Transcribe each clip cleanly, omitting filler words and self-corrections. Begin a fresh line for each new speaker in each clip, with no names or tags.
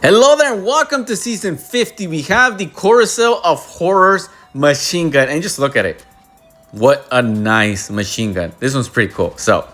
Hello there and welcome to season 50. We have the Carousel of Horrors machine gun, and just look at it. What a nice machine gun. This one's pretty cool. So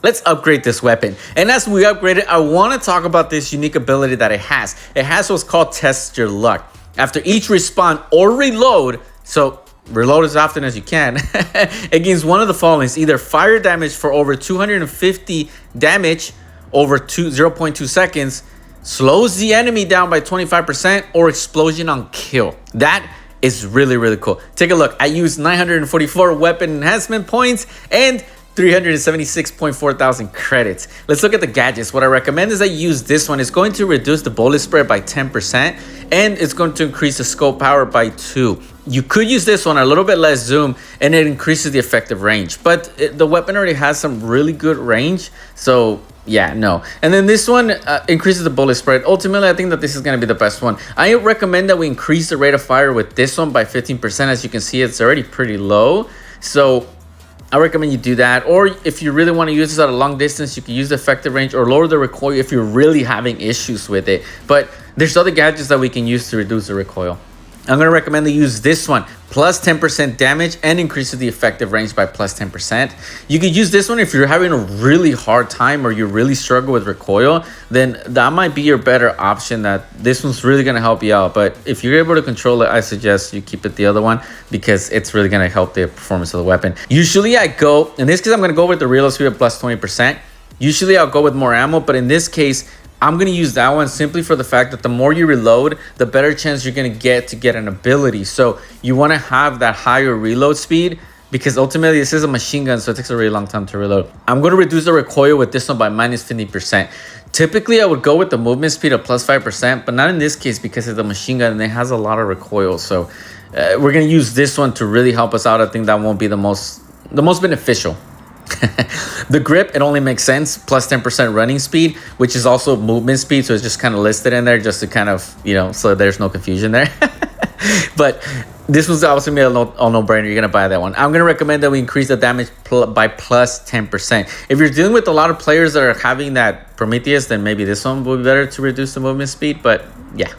let's upgrade this weapon. And as we upgrade it, I want to talk about this unique ability that it has. It has what's called Test Your Luck. After each respawn or reload, so reload as often as you can, it gains one of the following: either fire damage for over 250 damage over 0.2 seconds, slows the enemy down by 25%, or explosion on kill. That is really cool. Take a look. I used 944 weapon enhancement points and 376.4 thousand credits. Let's look at the gadgets. What I recommend is that you use this one. It's going to reduce the bullet spread by 10%, and it's going to increase the scope power by 2. You could use this one, a little bit less zoom, and it increases the effective range. But the weapon already has some really good range, so yeah, no. And then this one increases the bullet spread. Ultimately, I think that this is going to be the best one. I recommend that we increase the rate of fire with this one by 15%. As you can see, it's already pretty low. So I recommend you do that. Or if you really want to use this at a long distance, you can use the effective range or lower the recoil if you're really having issues with it. But there's other gadgets that we can use to reduce the recoil. I'm going to recommend to use this one, plus 10% damage, and increases the effective range by plus 10%. You could use this one if you're having a really hard time or you really struggle with recoil, then that might be your better option. That this one's really going to help you out. But if you're able to control it, I suggest you keep it the other one, because it's really going to help the performance of the weapon. Usually I go, in this case, I'm going to go with the reload speed of plus 20%. Usually I'll go with more ammo, but in this case, I'm going to use that one simply for the fact that the more you reload, the better chance you're going to get an ability. So you want to have that higher reload speed, because ultimately this is a machine gun, so it takes a really long time to reload. I'm going to reduce the recoil with this one by minus 50%. Typically, I would go with the movement speed of plus 5%, but not in this case because it's a machine gun and it has a lot of recoil. So we're going to use this one to really help us out. I think that won't be the most beneficial. The grip, it only makes sense, plus 10% running speed, which is also movement speed, so it's just kind of listed in there just to kind of, you know, so there's no confusion there. But this was obviously a no-brainer. You're gonna buy that one. I'm gonna recommend that we increase the damage by plus 10%. If you're dealing with a lot of players that are having that Prometheus, then maybe this one would be better to reduce the movement speed. But yeah.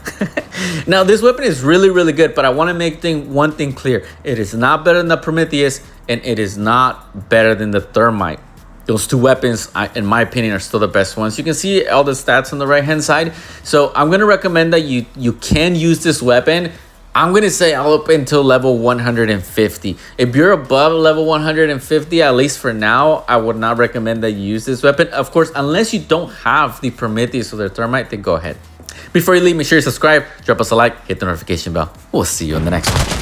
Now this weapon is really good, but I want to make one thing clear: it is not better than the Prometheus, and it is not better than the Thermite. Those two weapons, in my opinion, are still the best ones. You can see all the stats on the right hand side. So I'm going to recommend that you can use this weapon. I'm going to say all up until level 150. If you're above level 150, at least for now, I would not recommend that you use this weapon. Of course, unless you don't have the Prometheus or the Thermite, then go ahead. Before you leave, make sure you subscribe, drop us a like, hit the notification bell. We'll see you in the next one.